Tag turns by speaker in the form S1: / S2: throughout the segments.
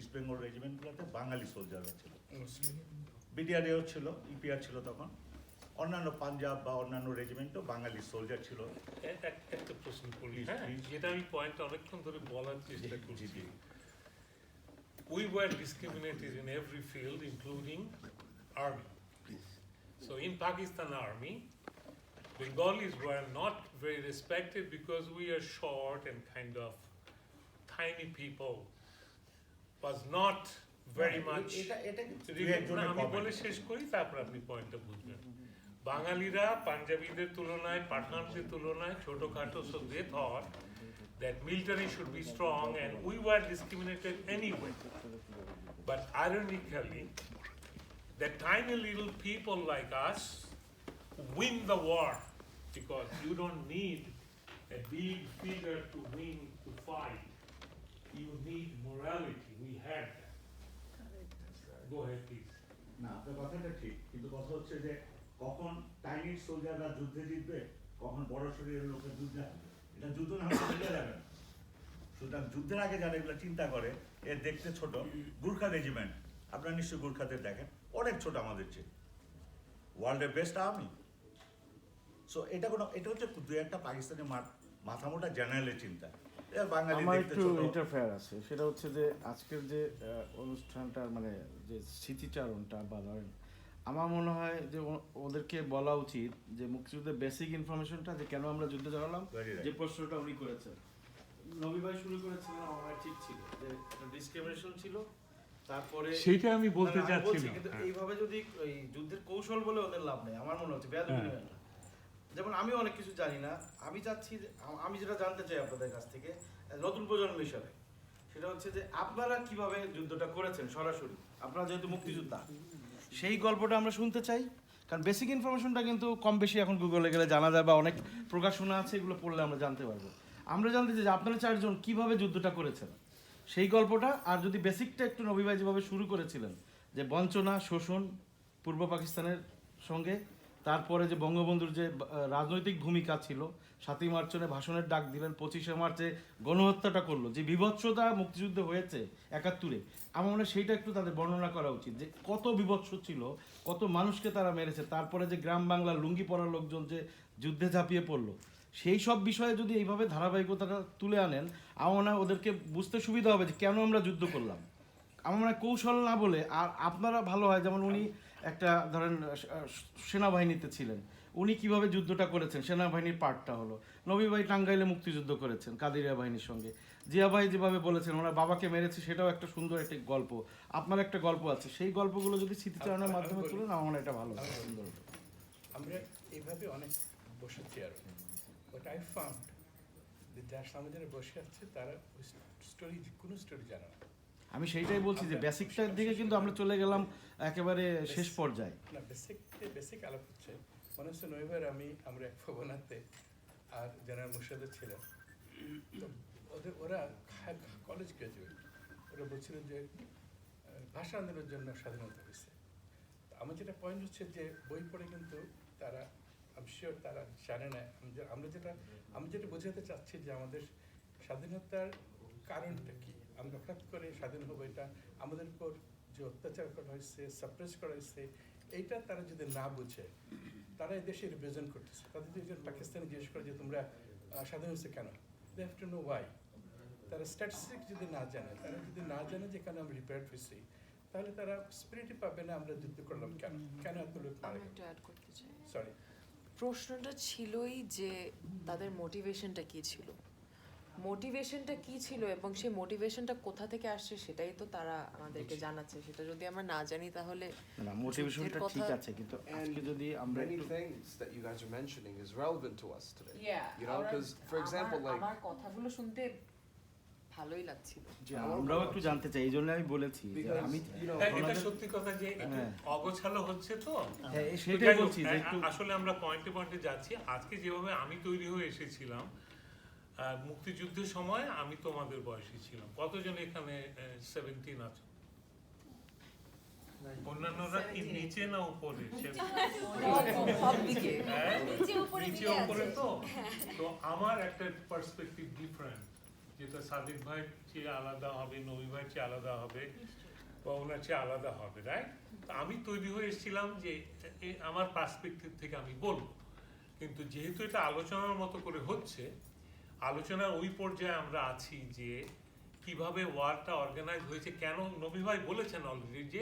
S1: East Bengal রেজিমেন্টগুলোতে বাঙালি সোলজাররা ছিল, বিডিআরও ছিল, EPR ছিল তখন, অন্যান্য পাঞ্জাব বা অন্যান্য রেজিমেন্টও বাঙালি সোলজার ছিল।
S2: একটা প্রশ্ন করি, হ্যাঁ, যেটা আমি পয়েন্টটা অনেকক্ষণ ধরে বলার চেষ্টা করছি। We were discriminated in every field, including army. So in Pakistan army, Bengalis were not very respected because we are short and kind of tiny people. Was not very much. আমি বলে শেষ করি, তারপর আপনি পয়েন্টটা বুঝবেন। বাঙালিরা পাঞ্জাবিদের তুলনায়, পাঠানদের তুলনায় ছোটখাটো, so they thought that military should be strong and we were discriminated anyway. But ironically, the tiny little people like us win the war because you don't need a big figure to win, to fight. You need morality. We had that. Go ahead, please.
S1: না, আপনার কথাটা ঠিক, কিন্তু কথা হচ্ছে যে কখন tiny সোলজাররা যুদ্ধে জিতবে, কখন বড় শরীরের লোকের যুদ্ধে হবে, এটা যুদ্ধ না হলে বোঝা যাবে না। সুতরাং যুদ্ধের আগে যারা এগুলো চিন্তা করে, এর দেখতে ছোট, গুর্খা রেজিমেন্ট আপনারা নিশ্চয়ই গুর্খাদের দেখেন, অনেক ছোট আমাদের চেয়ে, ওয়ার্ল্ডের বেস্ট আর্মি। সো এটা হচ্ছে দু একটা পাকিস্তানি মাথা মোটা জেনারেলের চিন্তা।
S3: আমার একটু ইন্টারফেয়ার আছে, সেটা হচ্ছে যে আজকের যে অনুষ্ঠানটা মানে যে স্মৃতিচারণটা বা ধরেন, আমার মনে হয় যে ওদেরকে বলা উচিত যে মুক্তিযুদ্ধের বেসিক ইনফরমেশনটা, যে কেন আমরা যুদ্ধে জড়ালাম, যে প্রশ্নটা উনি করেছেন, নবী ভাই শুরু করেছিলেন, আমার ঠিক ছিল যে একটা ডিসক্রিমিনেশন ছিল, তারপরে
S2: সেইটা আমি বলতে চাচ্ছিলাম।
S3: কিন্তু এইভাবে যদি এই যুদ্ধের কৌশল বলে ওদের লাভ নেই আমার মনে হচ্ছে, যেমন আমি অনেক কিছু জানি না, আমি চাচ্ছি, আমি যেটা জানতে চাই আপনাদের কাছ থেকে নতুন প্রজন্ম হিসাবে, সেটা হচ্ছে যে আপনারা কিভাবে যুদ্ধটা করেছেন সরাসরি, আপনারা যেহেতু মুক্তিযোদ্ধা, সেই গল্পটা আমরা শুনতে চাই। কারণ বেসিক ইনফরমেশনটা কিন্তু কম বেশি এখন গুগলে গেলে জানা যায়, বা অনেক প্রকাশনা আছে, এগুলো পড়লে আমরা জানতে পারবো। আমরা জানতে চাই যে আপনারা চারজন কিভাবে যুদ্ধটা করেছেন, সেই গল্পটা। আর যদি বেসিকটা একটু নবী ভাই যেভাবে শুরু করেছিলেন, যে বঞ্চনা, শোষণ পূর্ব পাকিস্তানের সঙ্গে, তারপরে যে বঙ্গবন্ধুর যে রাজনৈতিক ভূমিকা ছিল, 7ই মার্চে ভাষণের ডাক দিলেন, 25শে মার্চে গণহত্যাটা করলো, যে বিভৎসতা মুক্তিযুদ্ধে হয়েছে 71-এ, আমার মনে হয় সেইটা একটু তাদের বর্ণনা করা উচিত, যে কত বিভৎস ছিল, কত মানুষকে তারা মেরেছে, তারপরে যে গ্রাম বাংলার লুঙ্গি পরা লোকজন যে যুদ্ধে ঝাঁপিয়ে পড়লো, সেই সব বিষয়ে যদি এইভাবে ধারাবাহিকতাটা তুলে আনেন, আমার মনে হয় ওদেরকে বুঝতে সুবিধা হবে যে কেন আমরা যুদ্ধ করলাম। আমার মনে হয় কৌশল না বলে, আর আপনারা ভালো হয়, যেমন উনি একটা ধরেন সেনাবাহিনীতে ছিলেন, উনি কিভাবে যুদ্ধটা করেছেন, সেনাবাহিনীর পার্টটা হলো। নবী ভাই টাঙ্গাইলে মুক্তিযুদ্ধ করেছেন কাদিরিয়া বাহিনীর সঙ্গে, জিয়া ভাই যেভাবে বলেছেন ওনার বাবাকে মেরেছে, সেটাও একটা সুন্দর একটা গল্প। আপনার একটা গল্প আছে, সেই গল্পগুলো যদি স্মৃতিচারণের মাধ্যমে তুলেন, আমার মনে হয় এটা ভালো সুন্দর।
S4: আমরা এইভাবে অনেক বসেছি, আর বাট আই ফাউন্ড যার সামনে যারা বসে আছে তারা স্টোরি, কোনো স্টোরি জানে না।
S3: আমি সেইটাই বলছি যে বেসিকটার দিকে কিন্তু আমরা চলে গেলাম একেবারে শেষ পর্যায়ে।
S4: না, বেসিক আলাপ হচ্ছে, মনে হচ্ছে নইবার আমরা এক ভবনাতে আর জেনারেল মুর্শিদের ছিলেন, তো ওরা কলেজ গ্রাজুয়েট, ওরা বলছিলেন যে ভাষা আন্দোলনের জন্য স্বাধীনতা হয়েছে। আমার যেটা পয়েন্ট হচ্ছে যে বই পড়ে কিন্তু তারা, আমি শিওর তারা জানে না। আমি যেটা বোঝাতে চাচ্ছি যে আমাদের স্বাধীনতার কারণটা কি, আমরা হঠাৎ করে স্বাধীন হবো, এটা আমাদের উপর যে অত্যাচার করা হয়েছে, সাপ্রেস করা হয়েছে, এইটা তারা যদি না বুঝে, তারা এই দেশে রিপ্রেজেন্ট করতেছে। তাদের যদি একজন পাকিস্তানি জিজ্ঞেস করে যে তোমরা স্বাধীন হয়েছে কেন, they have to know why. তারা স্ট্যাটিস্টিক্স যদি না জানে, তারা যদি না জানে যে কেন আমরা রিপেয়ার্ড হয়েছি, তাহলে তারা স্পিরিটই পাবে না আমরা যুদ্ধ করলাম কেন, কেন এত লোক মারা গেল। সরি,
S5: প্রশ্নটা ছিলই যে তাদের মোটিভেশনটা কি ছিল, এবং সেই মোটিভেশনটা কোথা থেকে আসছে সেটাই তো তারা আমাদেরকে জানাচ্ছে। সেটা যদি আমরা না জানি তাহলে
S3: না, মোটিভেশনটা ঠিক আছে, কিন্তু আজকে যদি আমরা
S6: many things that you guys are mentioning is relevant to us today. You know, because for example, like
S5: আমার কথাগুলো শুনতে ভালোই লাগছিল,
S3: যে আমরাও একটু জানতে চাই, এই জন্য আমি বলেছি যে আমি
S2: এটা সত্যি কথা যে একটু অগোছালো হচ্ছে, তো
S3: সেটাই বলছি যে
S2: আসলে আমরা পয়েন্টে যাচ্ছি। আজকে যেভাবে আমি তৈরি হয়ে এসেছিলাম মুক্তিযুদ্ধের সময়, আমি তোমাদের বয়সী ছিলাম। কতজন এখানে 17 আছে? অন্যান্যরা কি নিচে না উপরে? নিচে উপরে। তো আমার একটা পার্সপেক্টিভ ডিফারেন্ট। যেটা সাদিক ভাই চেয়ে আলাদা হবে, নবী ভাই চেয়ে আলাদা হবে, বা ওনার চেয়ে আলাদা হবে, রাইট? আমি তৈরি হয়ে এসেছিলাম যে আমার পার্সপেক্টিভ থেকে আমি বলবো, কিন্তু যেহেতু এটা আলোচনার মতো করে হচ্ছে, আলোচনার ওই পর্যায়ে আমরা আছি যে কিভাবে ওয়ারটা অর্গানাইজ হয়েছে, কেন নবী ভাই বলেছেন অলরেডি যে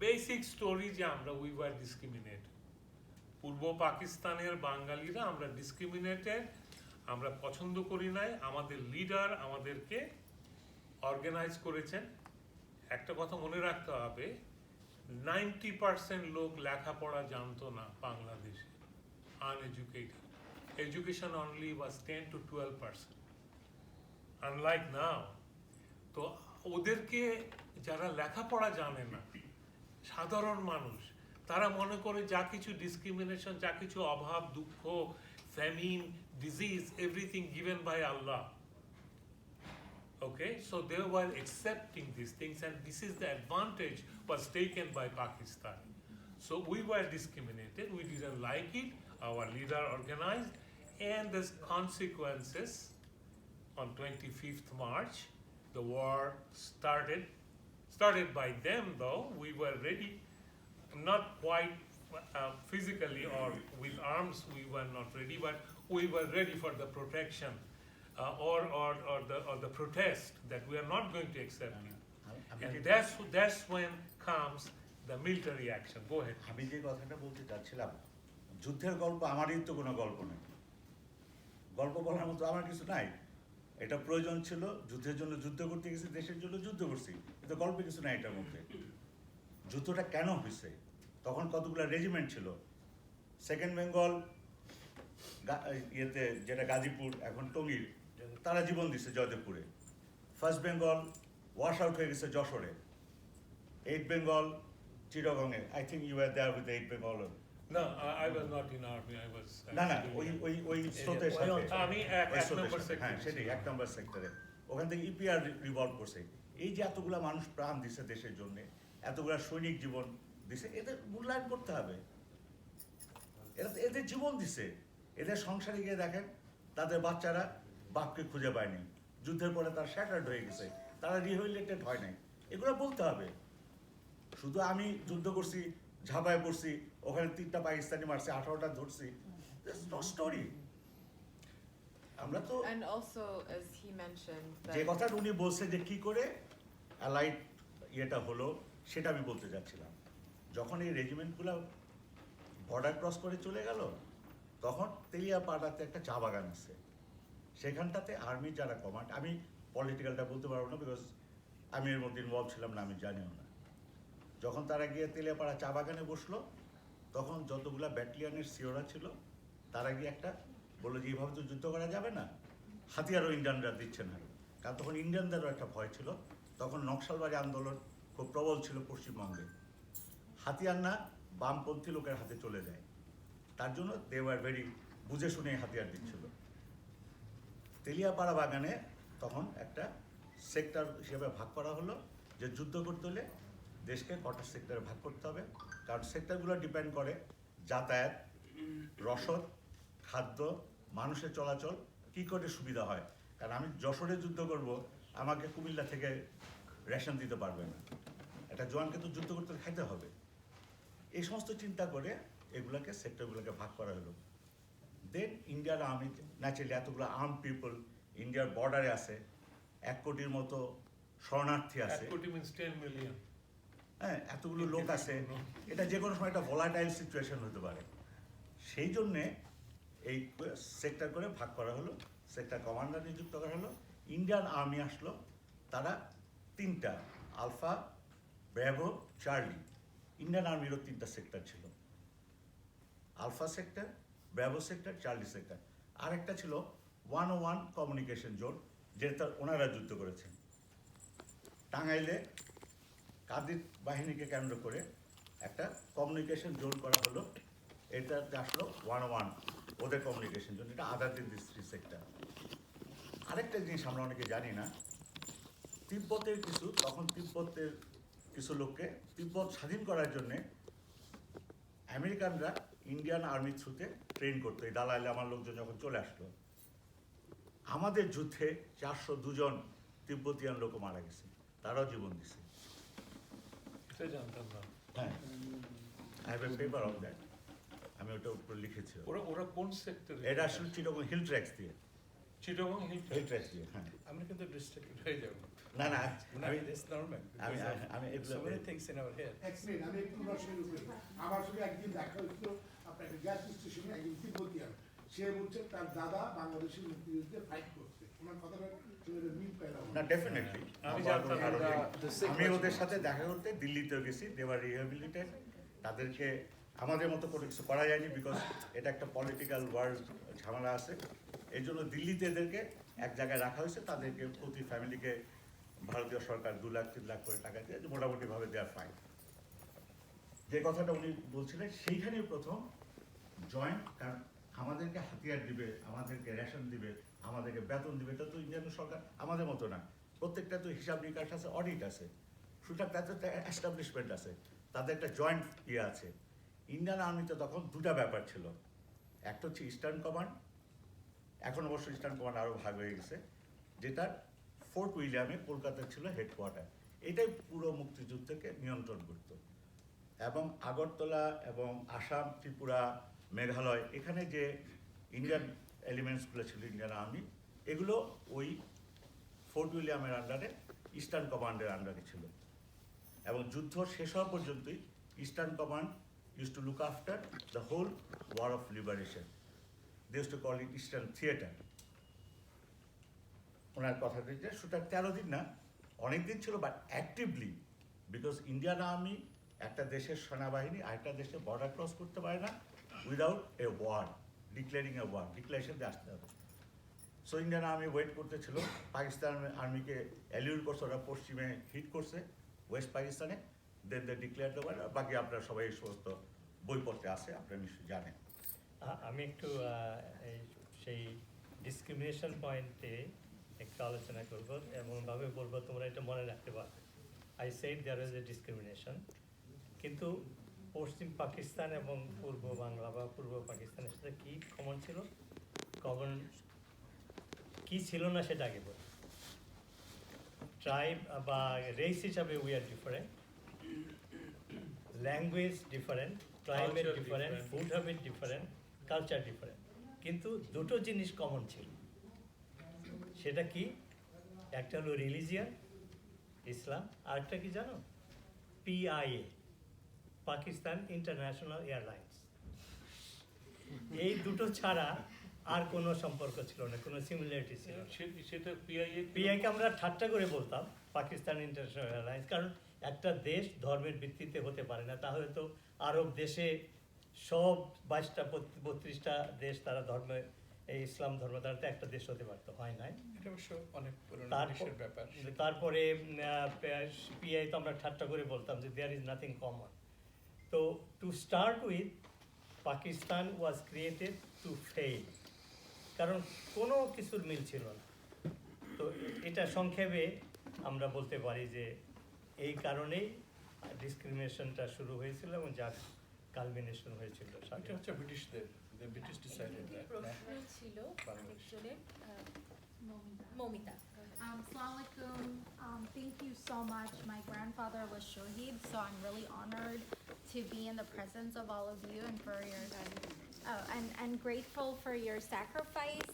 S2: বেসিক স্টোরি যে আমরা উই ওয়ার ডিসক্রিমিনেট, পূর্ব পাকিস্তানের বাঙালিরা আমরা ডিসক্রিমিনেটেড, আমরা পছন্দ করি নাই, আমাদের লিডার আমাদেরকে অর্গানাইজ করেছেন। একটা কথা মনে রাখতে হবে, 90% লোক লেখাপড়া জানতো না বাংলাদেশে, uneducated, education only was 10 to 12%, unlike now. তো ওদেরকে যারা লেখাপড়া জানে না, সাধারণ মানুষ, তারা মনে করে যা কিছু ডিসক্রিমিনেশন, যা কিছু অভাব, দুঃখ, famine, disease, everything given by Allah. Okay, so they were accepting these things, and this is the advantage was taken by Pakistan. So we were discriminated, we didn't like it, our leader organized, and there's consequences. On 25th March, the war started by them though. We were ready, not quite physically or with arms, we were not ready, but we were ready for the protection. Or the protest that we are not going to accept it. And that's when comes the military action. Go ahead.
S1: আমি যে কথাটা বলতে চাচ্ছিলাম, যুদ্ধের গল্প আমারই তো কোনো গল্প নেই, গল্প বলার মতো আমার কিছু নাই। এটা প্রয়োজন ছিল, যুদ্ধের জন্য যুদ্ধ করতে গেছি, দেশের জন্য যুদ্ধ করছি, কিন্তু গল্পে কিছু নাই এটার মধ্যে। যুদ্ধটা কেন হয়েছে, তখন কতগুলো রেজিমেন্ট ছিল, সেকেন্ড বেঙ্গল ইয়েতে যেটা গাজীপুর এখন টঙ্গীর, তারা জীবন দিচ্ছে জয়দেবপুরে। ফার্স্ট বেঙ্গল ওয়াশ আউট হয়ে গেছে যশোরে। 8 বেঙ্গল চিটাগংয়ে। I think you are there with 8 Bengal.
S2: No, I was not in army. I was.
S1: না ওই স্রোতের সাথে
S2: আমি এক নম্বর সেক্টর।
S1: হ্যাঁ সেটাই, 1 নম্বর সেক্টরে। ওখান থেকে ইপিআর রিভলভ করছে। এই যে এতগুলা মানুষ প্রাণ দিছে দেশের জন্য, এতগুলা সৈনিক জীবন দিছে, এদের মূল্যায়ন করতে হবে। এদের জীবন দিছে, এদের সংসারে গিয়ে দেখেন তাদের বাচ্চারা বাপকে খুঁজে পায়নি, যুদ্ধের পরে তারা শ্যাটার্ড হয়ে গেছে, তারা রিহেবিলিটেড হয় নাই, এগুলো বলতে হবে। শুধু আমি যুদ্ধ করছি, ঝাঁপায় পড়ছি, ওখানে 3টা পাকিস্তানি মারছে, 18টা ধরছি, নো স্টোরি। আমরা তো
S5: And also, as he mentioned,
S1: যে
S5: that
S1: কথাটা উনি বলছে যে কি করে অ্যালাইড ইয়েটা হলো, সেটা আমি বলতে যাচ্ছিলাম। যখন এই রেজিমেন্টগুলো বর্ডার ক্রস করে চলে গেল, তখন তেলিয়াপাড়াতে একটা চা বাগান আছে, সেখানটাতে আর্মি যারা কমান্ড, আমি পলিটিক্যালটা বলতে পারবো না বিকজ আমি এর মধ্যে ইনভলভ ছিলাম না, আমি জানিও না। যখন তারা গিয়ে তেলিয়াপাড়া চা বাগানে বসলো, তখন যতগুলা ব্যাটালিয়নের সিওরা ছিল, তারা গিয়ে একটা বললো যে এইভাবে তো যুদ্ধ করা যাবে না, হাতিয়ারও ইন্ডিয়ানরা দিচ্ছে না। কারণ তখন ইন্ডিয়ানদেরও একটা ভয় ছিল, তখন নকশালবাড়ি আন্দোলন খুব প্রবল ছিল পশ্চিমবঙ্গে। হাতিয়ার না বামপন্থী লোকের হাতে চলে যায়, তার জন্য দে ওয়ার ভেরি বুঝে শুনে হাতিয়ার দিচ্ছিল। তেলিয়াপাড়া বাগানে তখন একটা সেক্টর হিসেবে ভাগ করা হলো যে যুদ্ধ করতে হলে দেশকে কটা সেক্টরে ভাগ করতে হবে, কারণ সেক্টরগুলো ডিপেন্ড করে যাতায়াত, রসদ, খাদ্য, মানুষের চলাচল কী করে সুবিধা হয়। কারণ আমি যশোরে যুদ্ধ করব, আমাকে কুমিল্লা থেকে রেশন দিতে পারবে না, একটা জওয়ানকে তো যুদ্ধ করতে খাইতে হবে। এই সমস্ত চিন্তা করে এগুলোকে সেক্টরগুলোকে ভাগ করা হলো। দেন ইন্ডিয়ার আর্মি ন্যাচারালি এতগুলো আর্ম পিপল ইন্ডিয়ার বর্ডারে আছে, 1 কোটির মতো শরণার্থী আছে,
S2: 1 কোটি means 10 million.
S1: হ্যাঁ এতগুলো লোক আছে, এটা যে কোনো সময় একটা ভোলাটাইল সিচুয়েশন হতে পারে। সেই জন্যে এই সেক্টর করে ভাগ করা হলো, সেক্টর কমান্ডার নিযুক্ত করা হলো। ইন্ডিয়ান আর্মি আসলো, তারা 3টা আলফা, ব্র্যাভো, চার্লি, ইন্ডিয়ান আর্মিরও 3টা সেক্টর ছিল, alpha sector, bravo sector, charlie sector. আরেকটা ছিল 101 কমিউনিকেশন জোন, যেটা ওনারা যুদ্ধ করেছেন। টাঙ্গাইলে কাদির বাহিনীকে কেন্দ্র করে একটা কমিউনিকেশন জোন করা হলো, এটাতে আসলো 101 ওদের কমিউনিকেশন জোন, এটা আদার দিন দিস সেক্টর। আরেকটা জিনিস আমরা অনেকে জানি না, তিব্বতের তিব্বতের কিছু লোককে তিব্বত স্বাধীন করার জন্যে আমেরিকানরা ইন্ডিয়ান আর্মির থ্রুতে ট্রেন করতো। এই দালাইলে আমার লোকজন যখন চলে আসলো, আমাদের যুদ্ধে 402 জন তিব্বতিয়ান লোক মারা গেছে, তারাও জীবন দিছে।
S2: এটা জানতাম না।
S1: হ্যাঁ, I have a paper on that, আমি ওটা উপর লিখেছি।
S2: ওরা কোন সেক্টরে?
S1: এটা আসলে চিটাগং হিল ট্র্যাক্স দিয়ে।
S2: চিটাগং
S1: হিল ট্র্যাক্স দিয়ে, হ্যাঁ।
S4: আমরা কিন্তু ডিস্ট্রাক্টেড হয়ে যাব।
S1: না না, আমি
S4: দিস নরমাল
S1: আমি
S4: so many things in our head.
S7: এক মিনিট, আমি একটু রসের উপরে আমার সঙ্গে একদিন দেখা হয়েছিল আপনার একটা গ্যাস স্টেশনে, একদিন তিব্বতিয়ান, সে বলছে তার দাদা বাংলাদেশের মুক্তিযুদ্ধে ফাইট করছে, ওনার কথাটা সঙ্গে মিল পেলাম
S1: না, ডেফিনেটলি
S2: আমি জানতাম না।
S1: আমি ওদের সাথে দেখা করতে দিল্লিতেও গেছি, দেওয়ার রিহেবিলিটেড। তাদেরকে আমাদের মতো করে কিছু করা যায়নি, বিকজ এটা একটা পলিটিক্যাল ওয়ার্ল্ড ঝামেলা আছে। এই জন্য দিল্লিতে এদেরকে এক জায়গায় রাখা হয়েছে, তাদেরকে প্রতি ফ্যামিলিকে ভারতীয় সরকার 2 লাখ 3 লাখ করে টাকা দিয়ে মোটামুটিভাবে দেওয়ার ফাইন। যে কথাটা উনি বলছিলেন সেইখানেই প্রথম জয়েন্ট, কারণ আমাদেরকে হাতিয়ার দিবে, আমাদেরকে রেশন দিবে, আমাদেরকে বেতন দিবে, এটা তো ইন্ডিয়ান সরকার আমাদের মতো না। প্রত্যেকটা তো হিসাব নিকাশ আছে, অডিট আছে, সুতরাং তাদের একটা এস্টাবলিশমেন্ট আছে, তাদের একটা জয়েন্ট ইয়ে আছে। ইন্ডিয়ান আর্মিতে তখন 2টা ব্যাপার ছিল, একটা হচ্ছে ইস্টার্ন কমান্ড, এখন অবশ্য ইস্টার্ন কমান্ড আরও ভাগ হয়ে গেছে, যেটা ফোর্ট উইলিয়ামে কলকাতায় ছিল হেডকোয়ার্টার। এটাই পুরো মুক্তিযুদ্ধকে নিয়ন্ত্রণ করত। এবং আগরতলা এবং আসাম, ত্রিপুরা, মেঘালয়, এখানে যে ইন্ডিয়ান এলিমেন্টসগুলো ছিল ইন্ডিয়ান আর্মি, এগুলো ওই ফোর্ট উইলিয়ামের আন্ডারে ইস্টার্ন কমান্ডের আন্ডারে ছিল। এবং যুদ্ধ শেষ হওয়া পর্যন্তই Eastern Command use to look after the whole war of liberation. They use to call it Eastern Theatre. ওনার কথা দিচ্ছে সুতরাং 13 দিন না, অনেক দিন ছিল, but actively, because Indian army একটা দেশের সেনাবাহিনী আরেকটা দেশে বর্ডার ক্রস করতে পারে না without a war, declaring a war, declaration দিয়ে আসতে হবে। সো ইন্ডিয়ান আর্মি ওয়েট করতেছিল, পাকিস্তান আর্মিকে অ্যালিউর করছে, ওরা পশ্চিমে হিট করছে ওয়েস্ট পাকিস্তানে, দেন দে ডিক্লেয়ার দ্য ওয়ার। বাকি আপনারা সবাই এই সমস্ত বইপত্রে আছে, আপনারা নিশ্চয়ই জানেন।
S8: আমি একটু সেই ডিসক্রিমিনেশন পয়েন্টে একটু আলোচনা করব, এমনভাবে বলবো তোমরা এটা মনে রাখতে পারবে। I said there is a discrimination, কিন্তু পশ্চিম পাকিস্তান এবং পূর্ব বাংলা বা পূর্ব পাকিস্তানের সাথে কী কমন ছিল, কমন কী ছিল না সেটা আগে বলি। ট্রাইব বা রেস হিসাবে we are different, language different, climate
S2: Culture
S8: different,
S2: different.
S8: Food habit different, culture different, কিন্তু দুটো জিনিস কমন ছিল। সেটা কি? একটা হলো রিলিজিয়ান, ইসলাম, আরেকটা কি জানো? PIA, Pakistan international airlines. এই দুটো ছাড়া আর কোনো সম্পর্ক ছিল না, কোনো সিমিলারিটি ছিল না।
S2: সেটা পিআইএ
S8: পিআইকে আমরা ঠাট্টা করে বলতাম পাকিস্তান ইন্টারন্যাশনাল এয়ারলাইন্স, কারণ একটা দেশ ধর্মের ভিত্তিতে হতে পারে না। তাহলে তো আরব দেশে সব 22টা 32টা দেশ তারা ধর্মে, এই ইসলাম ধর্ম তারা তো একটা দেশ হতে পারতো, হয় নাই।
S4: এটা অবশ্য অনেক পুরনো
S8: তারপর
S4: দেশের ব্যাপার।
S8: তারপরে পিআই তো আমরা ঠাট্টা করে বলতাম যে দেয়ার ইজ নাথিং কমন। তো to start with, Pakistan was created to fail, কারণ কোনো কিছুর মিল ছিল না। তো এটা সংক্ষেপে আমরা বলতে পারি যে এই কারণেই ডিসক্রিমিনেশনটা শুরু হয়েছিল এবং যার কালমিনেশন হয়েছিল।
S4: এটা হচ্ছে ব্রিটিশদের, ব্রিটিশ ডিসাইডেড দ্যাট।
S9: প্রশ্ন ছিল actually, Momita. Assalamu alaikum. Thank you so much. My grandfather was Shohid, so I'm really honored to be in the presence of all of you and for your and grateful for your sacrifice.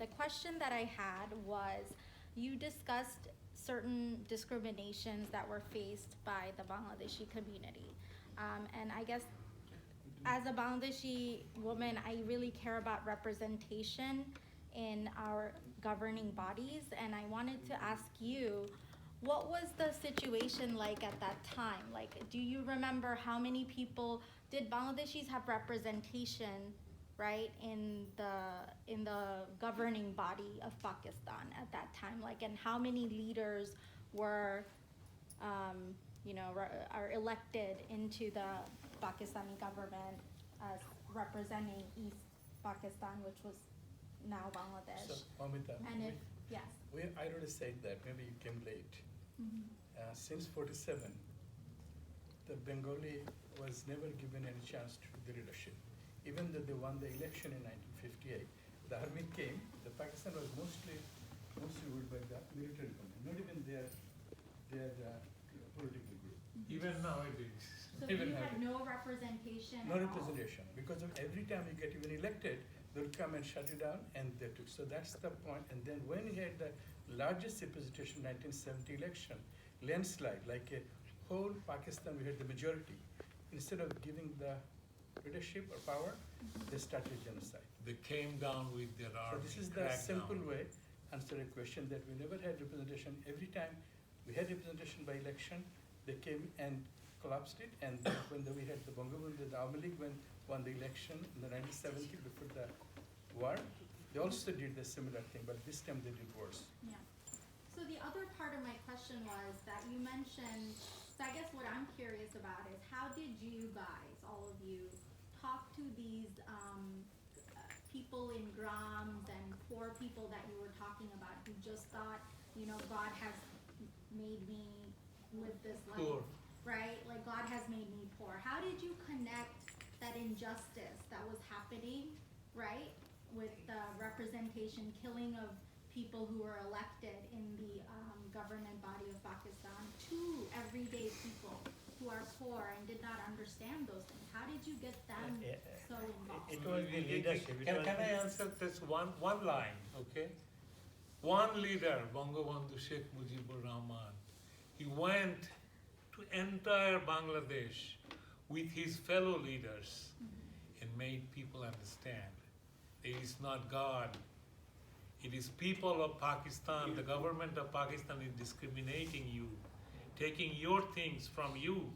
S9: The question that I had was, you discussed certain discriminations that were faced by the Bangladeshi community, and I guess as a Bangladeshi woman, I really care about representation in our governing bodies, and I wanted to ask you, what was the situation like at that time? Like, do you remember how many people did Bangladeshis have representation, right, in the governing body of Pakistan at that time? Like, and how many leaders were, are elected into the Pakistani government as representing East Pakistan, which was now Bangladesh?
S4: So, Mamita,
S9: And if, yes.
S4: I already said that, maybe you came late. Since 47, the Bengali was never given any chance to the leadership. Even though they won the election in 1958, the army came, the Pakistan was mostly ruled by the military government, not even their political group.
S2: Even nowadays.
S9: So
S4: Even
S9: you had
S4: nowadays.
S9: no representation
S4: No
S9: at all?
S4: representation, because of every time you get even elected, they'll come and shut it down, and they took. So that's the point. And then when we had the largest representation, 1970 election, landslide, like a whole Pakistan, we had the majority. Instead of giving the leadership or power, they started genocide.
S2: They came down with their
S4: So
S2: army.
S4: this is the
S2: cracked
S4: simple
S2: down.
S4: way answer a question that we never had representation. Every time we had representation by election, they came and collapsed it. And then when we had the Bangabandhu, the Awami League won the election in the 1970 before the war, they also did the similar thing, but this time they did worse.
S9: Yeah. So the other part of my question was that you mentioned, so I guess what I'm curious about is how did you guys, all of you, talk to these people in grams and poor people that you were talking about who just thought, God has made me live this life,
S2: Poor.
S9: right? Like God has made me poor. How did you connect that injustice that was happening, right, with the representation, killing of people who were elected in the government body of Pakistan to everyday people who are poor and did not understand those things? How did you get them so involved?
S8: It was the leadership.
S2: Can I answer this one line, okay? One leader, Bangabandhu Sheikh Mujibur Rahman, he went to entire Bangladesh with his fellow leaders and made people understand it is not God. It is people of Pakistan, the government of Pakistan is discriminating you, taking your things from you,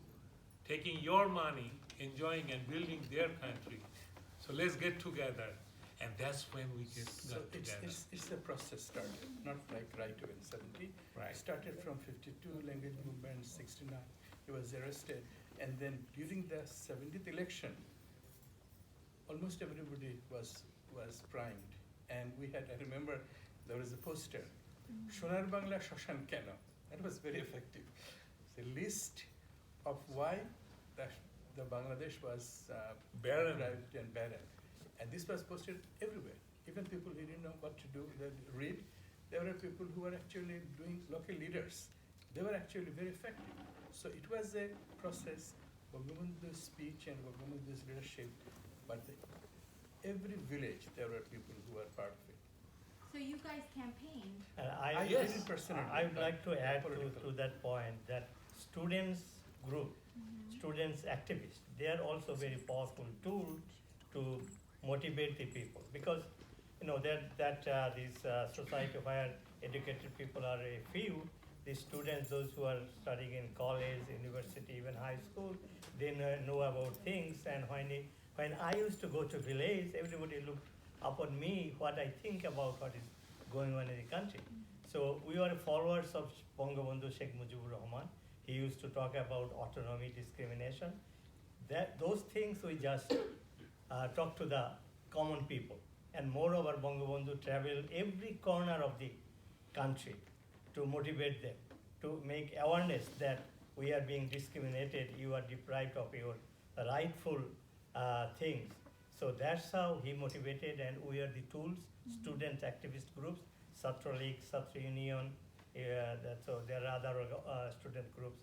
S2: taking your money, enjoying and building their country. So let's get together. And that's when we
S4: So
S2: got together.
S4: it's a process started, not like right away in 70.
S2: Right.
S4: It started from 52, language movement, 69. He was arrested. And then during the 70th election, almost everybody was primed. And we had, I remember, there was a poster, Shonar Bangla Shoshan Keno. That was very effective. The list of why the Bangladesh was
S2: Barren.
S4: deprived and barren. And this was posted everywhere. Even people who didn't know what to do, they read. There were people who were actually doing local leaders. They were actually very effective. So it was a process, Bangabandhu's speech and Bangabandhu's leadership, but every village there were people who were part of it.
S9: So you guys campaigned.
S4: I
S2: Yes.
S4: didn't personally.
S8: I would like to add
S4: political.
S8: to that point that students group, students activists, they are also very powerful tool to motivate the people, because this society where educated people are a few, the students, those who are studying in college, university, even high school, they know about things. And when I used to go to village, everybody looked upon me, what I think about what is going on in the country. So we were followers of Bangabandhu Sheikh Mujibur Rahman. He used to talk about autonomy, discrimination. Those things we just talk to the common people. And moreover, Bangabandhu traveled every corner of the country to motivate them, to make awareness that we are being discriminated, you are deprived of your rightful things. So that's how he motivated, and we are the tools, student activist groups, Satra League, Satra Union, so there are other student groups.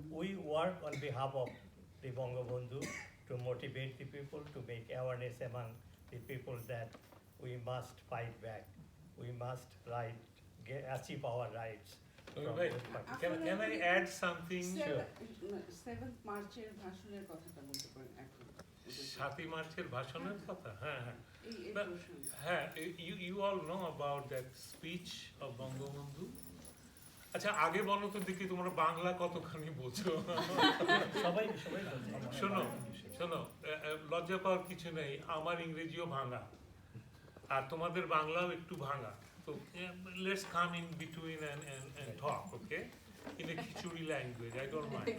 S8: We work on behalf of the Bangabandhu to motivate the people, to make awareness among the people that we must fight back. We must achieve our rights. from
S2: Wait,
S8: this particular-
S2: can I add something?
S8: Sure.
S10: 7th মার্চের ভাষণের কথাটা বলতে পারেন এখন
S2: 7ই মার্চের ভাষণের কথা, হ্যাঁ হ্যাঁ।
S10: এই
S2: But,
S10: প্রসঙ্গে
S2: you all know about that speech of Bangabandhu? আচ্ছা আগে বলো তো দেখি তোমরা বাংলা কতখানি বোঝো।
S8: সবাই বলছে।
S2: শোনো লজ্জা পাওয়ার কিছু নেই, আমার ইংরেজিও ভাঙা আর তোমাদের বাংলাও একটু ভাঙা। So let's come in between and talk, okay? In a Khichuri language, I don't mind.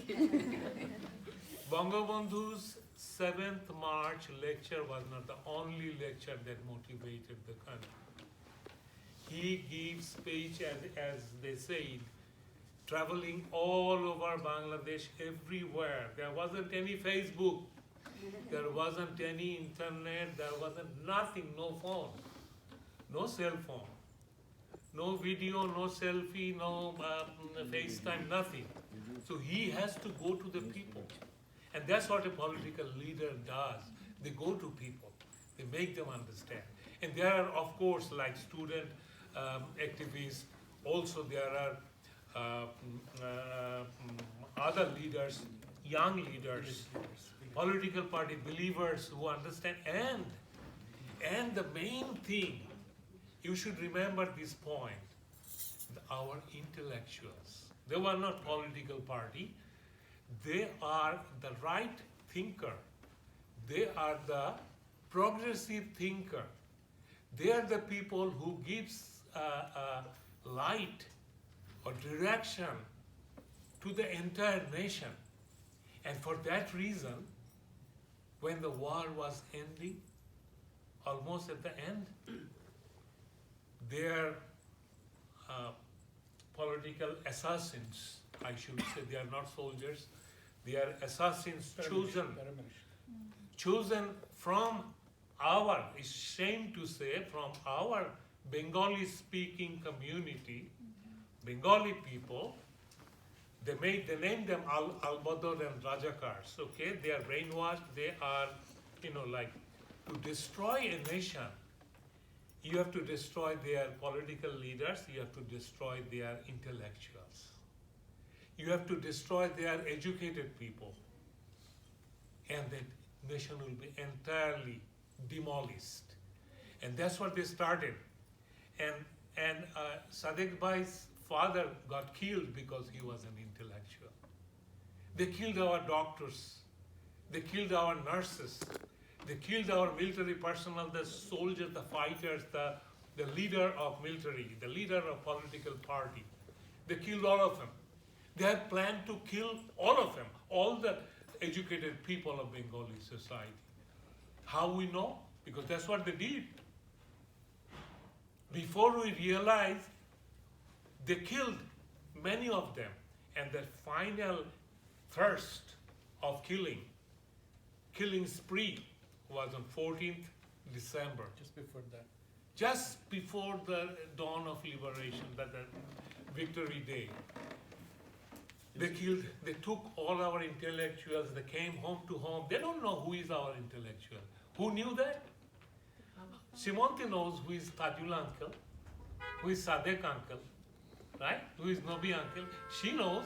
S2: Bangabandhu's 7th March lecture was not the only lecture that motivated the country. He gives speech, as they said, traveling all over Bangladesh, everywhere. There wasn't any Facebook, there wasn't any internet, there wasn't nothing, no phone. no cell phone, no video, no selfie, no FaceTime, nothing. So he has to go to the people. And that's what a political leader does. They go to people, they make them understand. And there are, of course, like student activists, also there are other leaders, young leaders, political party believers who understand. And the main thing, you should remember this point, our intellectuals. They were not political party. They are the right thinker. They are the progressive thinker. They are the people who gives light or direction to the entire nation. And for that reason, when the war was ending, almost at the end, their political assassins, I should say, they are not soldiers, they are assassins chosen from our, it's shame to say, from our Bengali-speaking community, Bengali people. They named them Al-Badr and Rajakars, okay? They are brainwashed, they are, like, to destroy a nation, you have to destroy their political leaders, you have to destroy their intellectuals. You have to destroy their educated people. And the nation will be entirely demolished. And that's what they started. And Sadiq Bhai's father got killed because he was an intellectual. They killed our doctors. They killed our nurses. They killed our military personnel, the soldiers, the fighters, the leader of military, the leader of political party. They killed all of them. They had planned to kill all of them, all the educated people of Bengali society. How we know? Because that's what they did. Before we realized, they killed many of them. And the final thirst of killing spree was on 14th December.
S4: Just before that.
S2: Just before the dawn of liberation, the Victory Day. They took all our intellectuals, they came home to home. They don't know who is our intellectual. Who knew that? Simonti knows who is Tajul uncle, who is Sadek uncle, right? Who is Nobi uncle. She knows.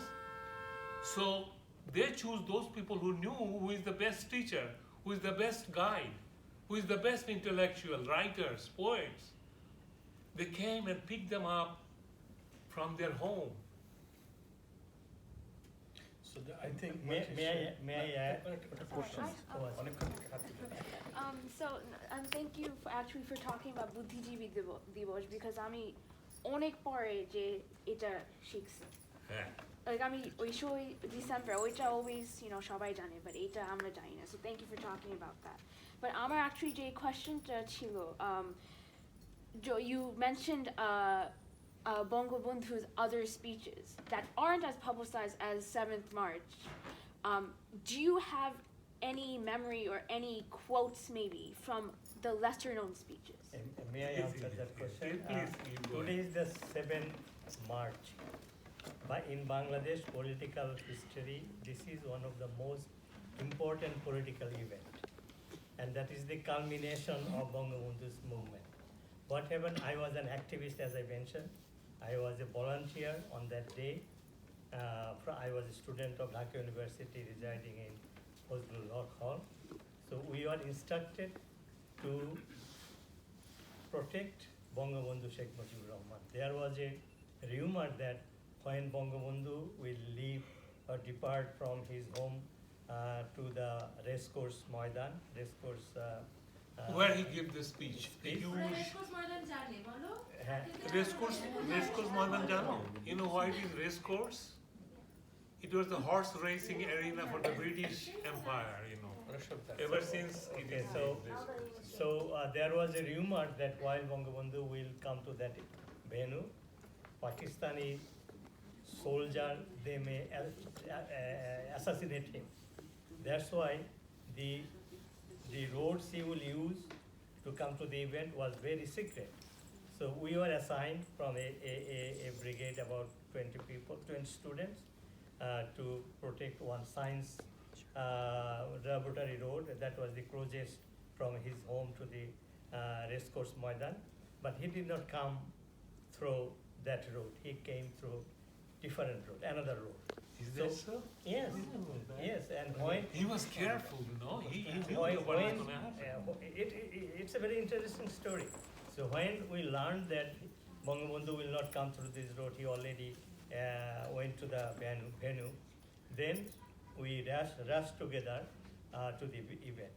S2: So they choose those people who knew who is the best teacher, who is the best guide, who is the best intellectual, writers, poets. They came and picked them up from their home.
S4: So I think
S8: may I add
S4: a question?
S11: Thank you for talking about Buddhijibi Dibosh because আমি অনেক পরে যে এটা শিখছি like আমি ওই 16 December ওইটা always সবাই জানে but এটা আমরা জানি না so thank you for talking about that but আমার actually যে questionটা ছিল you mentioned Bangabandhu's other speeches that aren't as publicized as 7th March. Do you have any memory or any quotes maybe from the lesser known speeches?
S8: May I answer that question? Today is the 7th March. But in Bangladesh political history, this is one of the most important political events. And that is the culmination of Bangabandhu's movement. What happened, I was an activist as I mentioned. I was a volunteer on that day. I was a student of Dhaka University residing in Fazlul Haq Hall. So we were instructed to protect Bangabandhu Sheikh Mujibur Rahman. There was a rumor that when Bangabandhu will leave or depart from his home to the racecourse Maidan,
S2: where he gave the speech. Racecourse Maidan Jano. You know why it is racecourse? It was the horse racing arena for the British Empire, ever since it is
S8: So there was a rumor that while Bangabandhu will come to that venue, Pakistani soldier, they may assassinate him. That's why the roads he will use to come to the event was very secret. So we were assigned from a brigade about 20 people, 20 students, to protect one science laboratory road. That was the closest from his home to the racecourse Maidan. But he did not come through that road. He came through different road, another road.
S2: Is that so?
S8: Yes, yes. And when
S2: he was careful, no? He knew
S8: when,
S2: what was going to happen.
S8: it's a very interesting story. So when we learned that Bangabandhu will not come through this road, he already went to the venue. Then we rushed together to the event.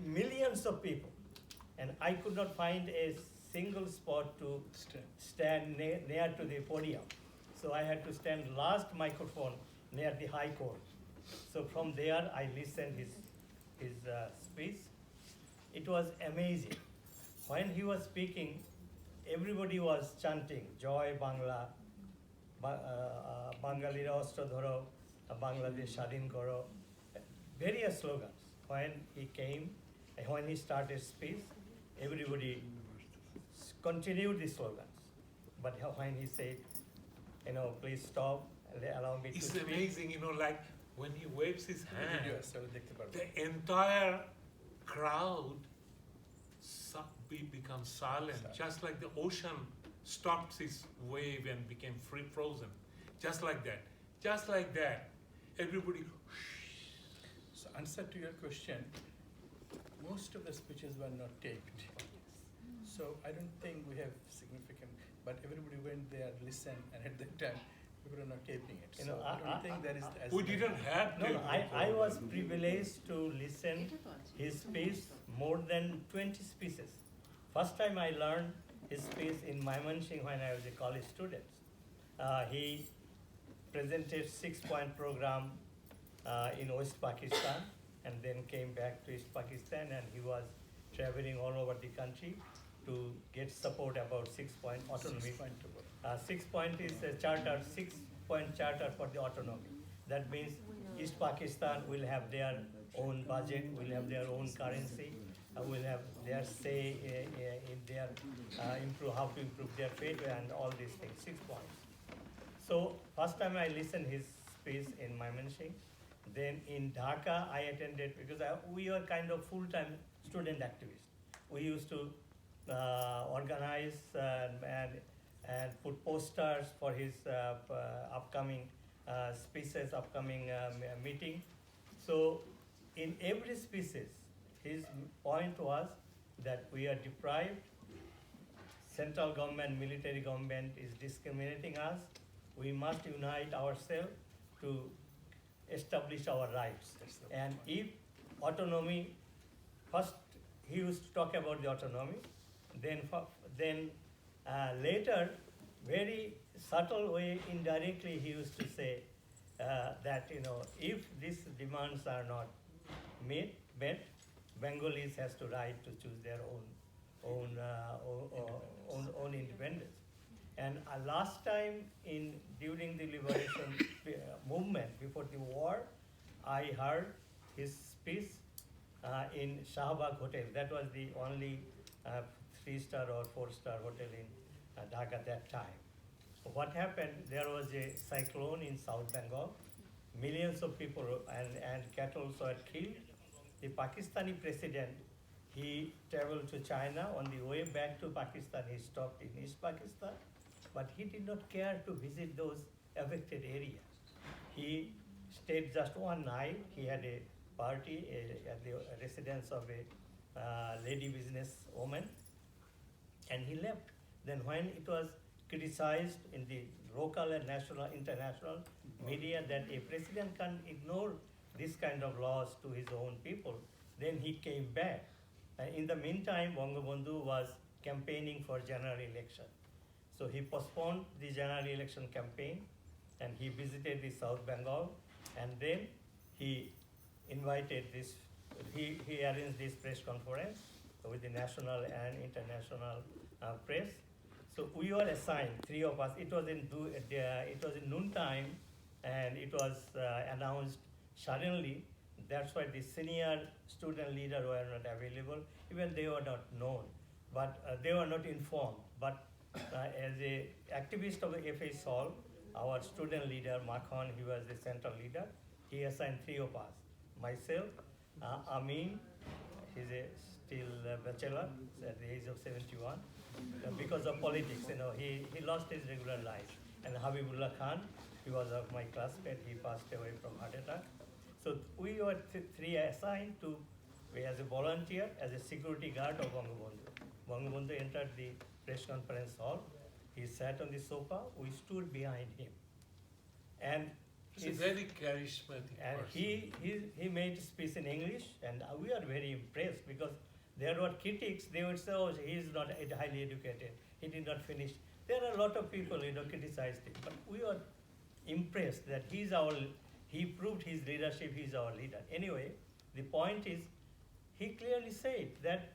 S8: Millions of people, and I could not find a single spot to stand near to the podium. So I had to stand last microphone near the High Court. So from there I listened his speech. It was amazing. When he was speaking, everybody was chanting, Joy Bangla, Bangalira Ostro Dhoro, Bangladesh Shadin Koro, various slogans. When he came, when he started speech, everybody continued the slogans. But when he said, please stop, allow me to speak.
S2: It's amazing, like when he waves his hand, the entire crowd becomes silent, just like the ocean stopped its wave and became frozen. Just like that. Everybody.
S4: So answer to your question, most of the speeches were not taped. So I don't think we have significant, but everybody went there, listened, and at that time, people are not taping it. So I don't think there is as
S2: we didn't have
S8: No, I was privileged to listen his speech more than 20 speeches. First time I learned his speech in Mymensingh when I was a college student. He presented 6-point program in West Pakistan and then came back to East Pakistan, and he was traveling all over the country to get support about 6-point autonomy. 6-point is a charter, 6-point charter for the autonomy. That means East Pakistan will have their own budget, will have their own currency, will have their say in their how to improve their fate and all these things. 6 points. So first time I listened his speech in Mymensingh. Then in Dhaka I attended, because we were kind of full-time student activists. We used to organize and put posters for his upcoming speeches, upcoming meeting. So in every species, his point was that we are deprived, central government, military government is discriminating us, we must unite ourselves to establish our rights. And if autonomy, first he used to talk about the autonomy, then later, very subtle way, indirectly, he used to say that if these demands are not met, Bengalis has to right to choose their own independence. And last time during the liberation movement before the war, I heard his speech in Shahbag Hotel. That was the only 3-star or 4-star hotel in Dhaka that time. What happened, there was a cyclone in South Bengal. Millions of people and cattle were killed. The Pakistani president, he traveled to China. On the way back to Pakistan, he stopped in East Pakistan, but he did not care to visit those affected areas. He stayed just one night. He had a party at the residence of a lady business woman, and he left. Then when it was criticized in the local and national, international media that a president can ignore this kind of laws to his own people, then he came back. And in the meantime, Bangabandhu was campaigning for general election. So he postponed the general election campaign, and he visited the South Bengal, and then he invited he arranged this press conference with the national and international press. So we were assigned, 3 of us. It was in noon time, and it was announced suddenly. That's why the senior student leader were not available. Even they were not known. but they were not informed. But as a activist of the FA Sol, our student leader, Makhan, he was the central leader. He assigned 3 of us. Myself, Amin, he's still a bachelor at the age of 71. Because of politics, he lost his regular life. And Habibullah Khan, he was my classmate, he passed away from heart attack. So we were 3 assigned to, as a volunteer, as a security guard of Bangabandhu. Bangabandhu entered the press conference hall. He sat on the sofa, we stood behind him. And
S2: he's a very charismatic
S8: and
S2: person.
S8: he made speech in English, and we are very impressed because there were critics, they would say, oh, he is not highly educated, he did not finish. There are a lot of people, criticized him, but we are impressed that he proved his leadership, he's our leader. Anyway, the point is, he clearly said that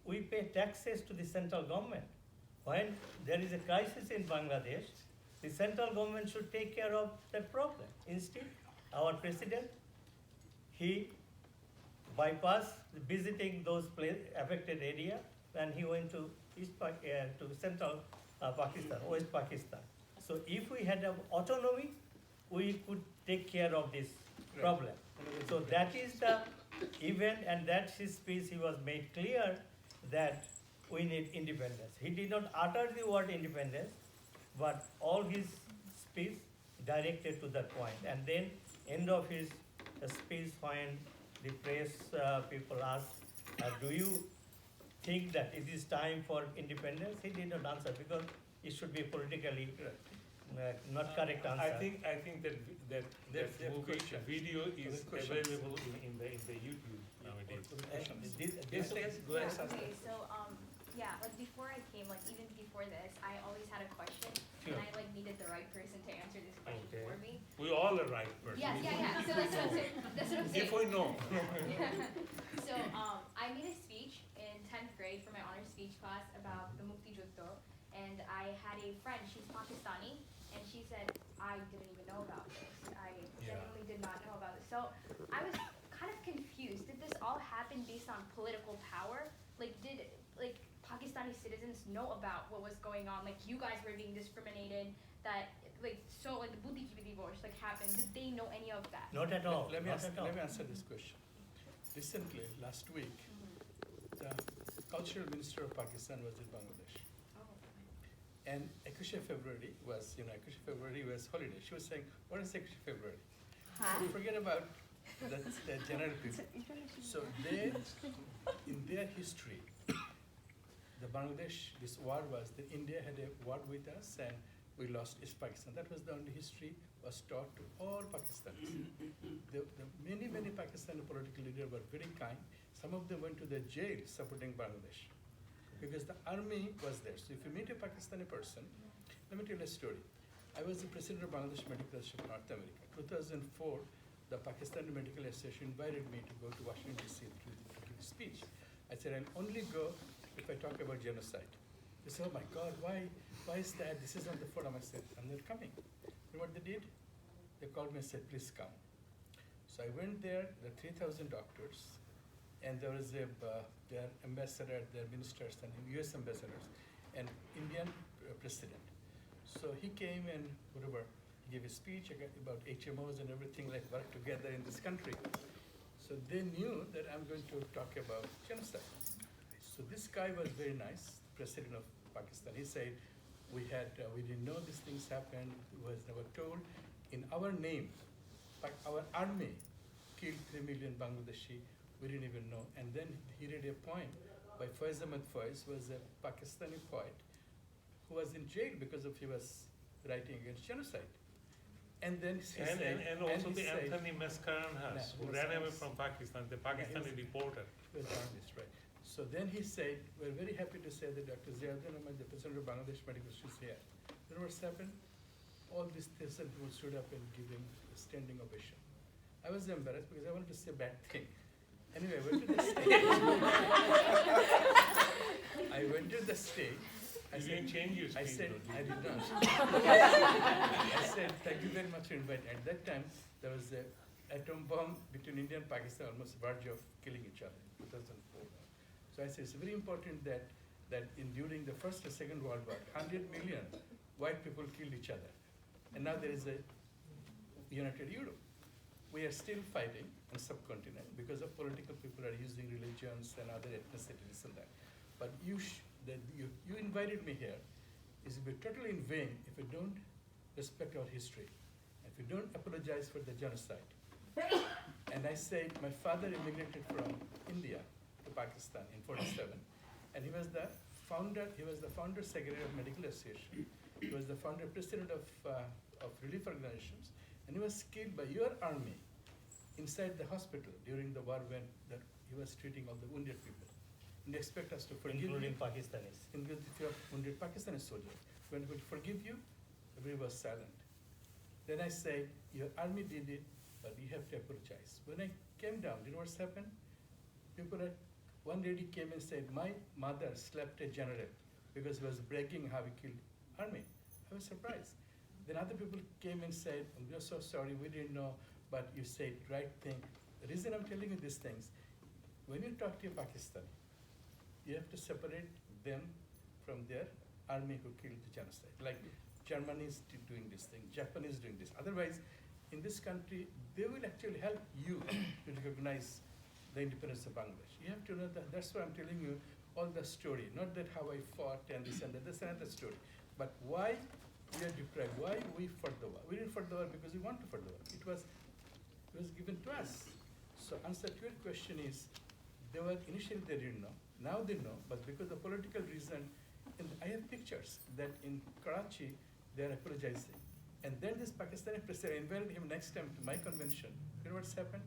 S8: we pay taxes to the central government. When there is a crisis in Bangladesh, the central government should take care of that problem. Instead, our president, he bypassed visiting those affected area, and he went to central Pakistan, West Pakistan. So if we had autonomy, we could take care of this problem. So that is the event, and that's his speech. He was made clear that we need independence. He did not utter the word independence, but all his speech directed to that point. And then end of his speech, when the press people asked, do you think that it is time for independence? He did not answer because it should be politically not correct answer.
S2: I think that movie video is available in the YouTube nowadays. Go ahead.
S12: Okay, so before I came, even before this, I always had a question, and I needed the right person to answer this question for me.
S2: We all are right person.
S12: Yes, So that's what I'm saying.
S2: If we know.
S12: So I made a speech in 10th grade for my honors speech class about the Muktijoddhar, and I had a friend, she's Pakistani, and she said, I didn't even know about this. I genuinely did not know about this. So I was kind of confused. Did this all happen based on political power? Did Pakistani citizens know about what was going on? You guys were being discriminated, that the Buddhiji divorce happened. Did they know any of that?
S8: Not at all.
S4: Let me answer this question. Recently, last week, the cultural minister of Pakistan was in Bangladesh. And 21 February was, 21 February was holiday. She was saying, what is 21 February? Forget about the general people. So they, in their history, the Bangladesh, this war was, that India had a war with us and we lost East Pakistan. That was the only history was taught to all Pakistanis. The many Pakistani political leaders were very kind. Some of them went to the jail supporting Bangladesh because the army was there. So if you meet a Pakistani person, let me tell you a story. I was the president of Bangladesh Medical Association of North America. 2004, the Pakistani Medical Association invited me to go to Washington, D.C. to give a speech. I said, I'll only go if I talk about genocide. They said, oh my God, why is that? This is on the forum. I said, I'm not coming. You know what they did? They called me and said, please come. So I went there, the 3,000 doctors, and there was their ambassador, their ministers, and US ambassadors, and Indian president. So he came and whatever, he gave a speech about HMOs and everything, work together in this country. So they knew that I'm going to talk about genocide. So this guy was very nice, president of Pakistan. He said, we didn't know these things happened, was never told. In our name, our army killed 3 million Bangladeshi, we didn't even know. And then he read a poem by Faiz Ahmed Faiz, was a Pakistani poet who was in jail because he was writing against genocide. And then he said,
S2: and also the Anthony Mascarenhas, who ran away from Pakistan, the Pakistani reporter.
S4: He was journalist, right? So then he said, we're very happy to say that Dr. Ziauddin Ahmed, the president of Bangladesh Medical Association, is here. You know what's happened? All these people stood up and giving a standing ovation. I was embarrassed because I wanted to say a bad thing. Anyway, I went to the stage. I went to the stage.
S2: You didn't change your speech.
S4: I said, I did not. I said, thank you very much for inviting. At that time, there was an atom bomb between India and Pakistan, almost verge of killing each other, 2004. So I said, it's very important that that during the First and Second World War, 100 million white people killed each other. And now there is a united Europe. We are still fighting on subcontinent because of political people are using religions and other ethnicities and that. But you invited me here. It will be totally in vain if we don't respect our history, if we don't apologize for the genocide. And I say my father immigrated from India to Pakistan in '47, and he was the founder secretary of Medical Association. He was the founder president of relief organizations, and he was killed by your army inside the hospital during the war when he was treating all the wounded people. And they expect us to forgive
S8: including
S4: you.
S8: Pakistanis.
S4: Including wounded Pakistani soldiers. When we forgive you, everybody was silent. Then I say, your army did it, but you have to apologize. When I came down, you know what's happened? One lady came and said, my mother slapped a general because he was bragging how he killed army. I was surprised. Then other people came and said, we're so sorry, we didn't know, but you said right thing. The reason I'm telling you these things, when you talk to a Pakistani, you have to separate them from their army who killed the genocide. Like Germany is doing this thing, Japan is doing this. Otherwise, in this country, they will actually help you to recognize the independence of Bangladesh. You have to know that. That's why I'm telling you all the story, not that how I fought and this and that. That's another story. But why we are deprived? Why we fought the war? We didn't fight the war because we want to fight the war. It was given to us. So answer to your question is, initially they didn't know. Now they know, but because of political reason, and I have pictures that in Karachi they are apologizing. And then this Pakistani president invited him next time to my convention. You know what's happened?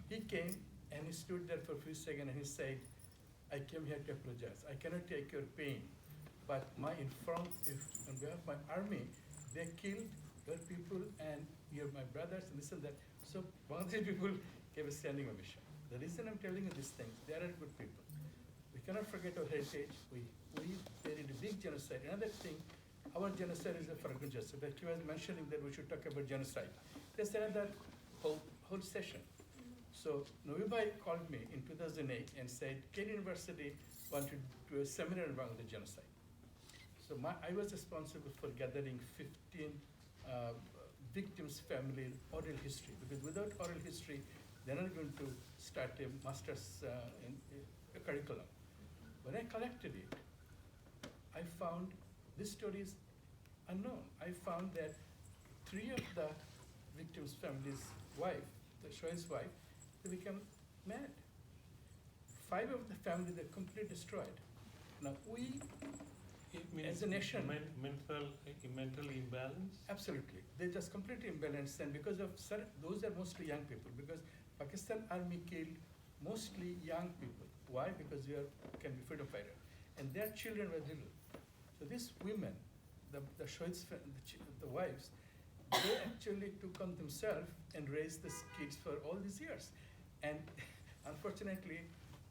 S4: He came and he stood there for a few seconds and he said, I came here to apologize. I cannot take your pain, but on behalf of my army, they killed your people and you're my brothers and this and that. So Bangladeshi people gave a standing ovation. The reason I'm telling you these things, they are good people. We cannot forget our heritage. We did a big genocide. Another thing, our genocide is a forgotten genocide. Like he was mentioning that we should talk about genocide. There's another whole session. So Novibai called me in 2008 and said, Kent University wanted to do a seminar about the genocide. So I was responsible for gathering 15 victims' family oral history, because without oral history, they're not going to start a master's in a curriculum. When I collected it, I found this story is unknown. I found that 3 of the victims' families' wife, the Shoaib's wife, they become mad. 5 of the family, they're completely destroyed. Now as a nation,
S2: mental imbalance.
S4: Absolutely, they're just completely imbalanced, and because of those are mostly young people. Because Pakistan army killed mostly young people. Why? Because they can be freedom fighters, and their children were little. So these women, the Shoaib's, the wives, they actually took on themselves and raised these kids for all these years, and unfortunately,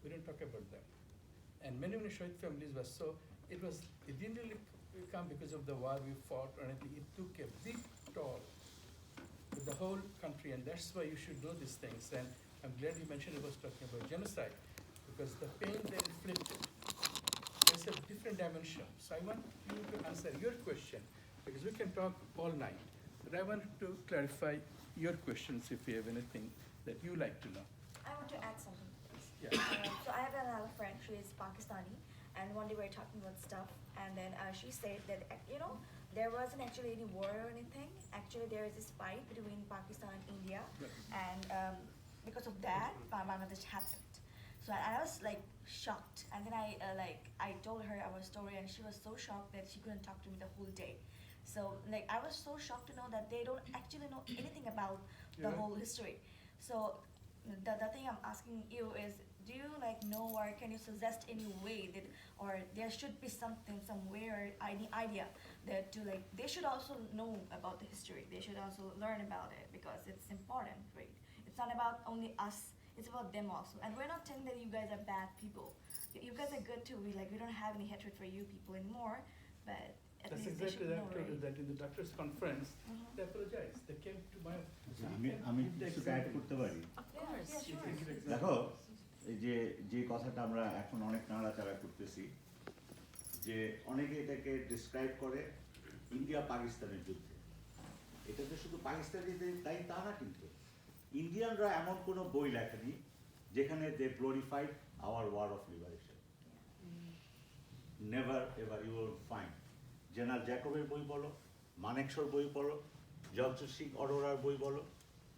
S4: we don't talk about them. And many Shoaib families were so. It didn't really come because of the war we fought or anything. It took a big toll with the whole country, and that's why you should know these things. And I'm glad you mentioned I was talking about genocide, because the pain they inflicted is a different dimension. So I want you to answer your question, because we can talk all night. But I want to clarify your questions if you have anything that you like to know.
S13: I want to add something.
S4: Yeah.
S13: So I have another friend, she is Pakistani, and one day we were talking about stuff, and then she said that, there wasn't actually any war or anything. Actually, there is this fight between Pakistan and India, and because of that, Bangladesh happened. So I was like shocked, and then I told her our story, and she was so shocked that she couldn't talk to me the whole day. So I was so shocked to know that they don't actually know anything about the whole history. So the thing I'm asking you is, do you know, or can you suggest any way that, or there should be something somewhere, any idea that they should also know about the history. They should also learn about it, because it's important, right? It's not about only us. It's about them also. And we're not saying that you guys are bad people. You guys are good too. We don't have any hatred for you people anymore, but at
S4: That's
S13: least
S4: exactly
S13: they should
S4: that.
S13: know, right?
S4: That in the doctors' conference, they apologized. They came to my.
S1: আমি কিছুটা add করতে পারি?
S13: Of course, yeah, sure.
S1: দেখো, এই যে কথাটা আমরা এখন অনেক নাড়াচাড়া করতেছি, যে অনেকে এটাকে ডিসক্রাইব করে ইন্ডিয়া পাকিস্তানের যুদ্ধে। এটা তো শুধু পাকিস্তানিদের তাই তা না, কিন্তু ইন্ডিয়ানরা এমন কোনো বই লেখেনি যেখানে they glorified our war of liberation. Never ever you will find. General জ্যাকবের বই বলো, মানেকশর বই পড়ো, জগজিৎ সিং অরোরার বই বলো,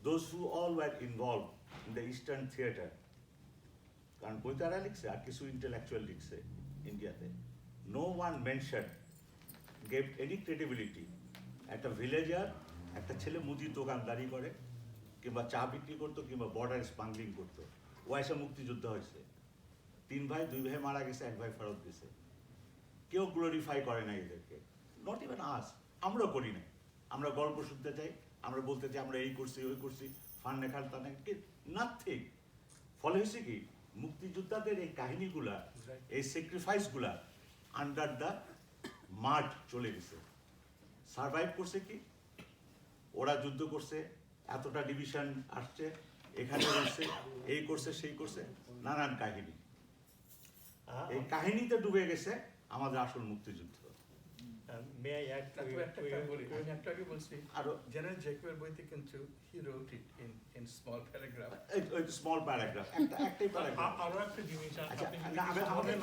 S1: those who all were involve in the eastern theatre, কারণ বই তারা লিখছে আর কিছু ইন্টেলেকচুয়াল লিখছে ইন্ডিয়াতে। No one mention gave any credibility. একটা ভিলেজার, একটা ছেলে মুদির দোকানদারি করে কিংবা চা বিক্রি করতো কিংবা বর্ডার স্মাগলিং করতো, ও এসে মুক্তিযুদ্ধ হয়েছে। 3 ভাই, 2 ভাই মারা গেছে, 1 ভাই ফেরত গেছে। কেউ গ্লোরিফাই করে না এদেরকে, নট ইভেন আস। আমরাও করি না। আমরা গল্প শুনতে চাই, আমরা বলতে চাই আমরা এই করছি ওই করছি, ফান্ডে খালতানে, নাথিং। ফলে হয়েছে কি, মুক্তিযোদ্ধাদের এই কাহিনীগুলা, এই স্যাক্রিফাইসগুলা আন্ডার দ্য মাড চলে গেছে। সার্ভাইভ করছে কি, ওরা যুদ্ধ করছে, এতটা ডিভিশন আসছে, এখানে রয়েছে, এই করছে সেই করছে, নানান কাহিনী। এই কাহিনীতে ডুবে গেছে আমাদের আসল মুক্তিযুদ্ধ।
S4: একটু আগে বলছি আরো জেনারেল জ্যাকবের বইতে কিন্তু he wrote it in small paragraph.
S1: Small paragraph, একটাই প্যারাগ্রাফ।
S2: আরো একটা জিনিস
S1: আচ্ছা,
S2: আপনি
S1: না, আমাদের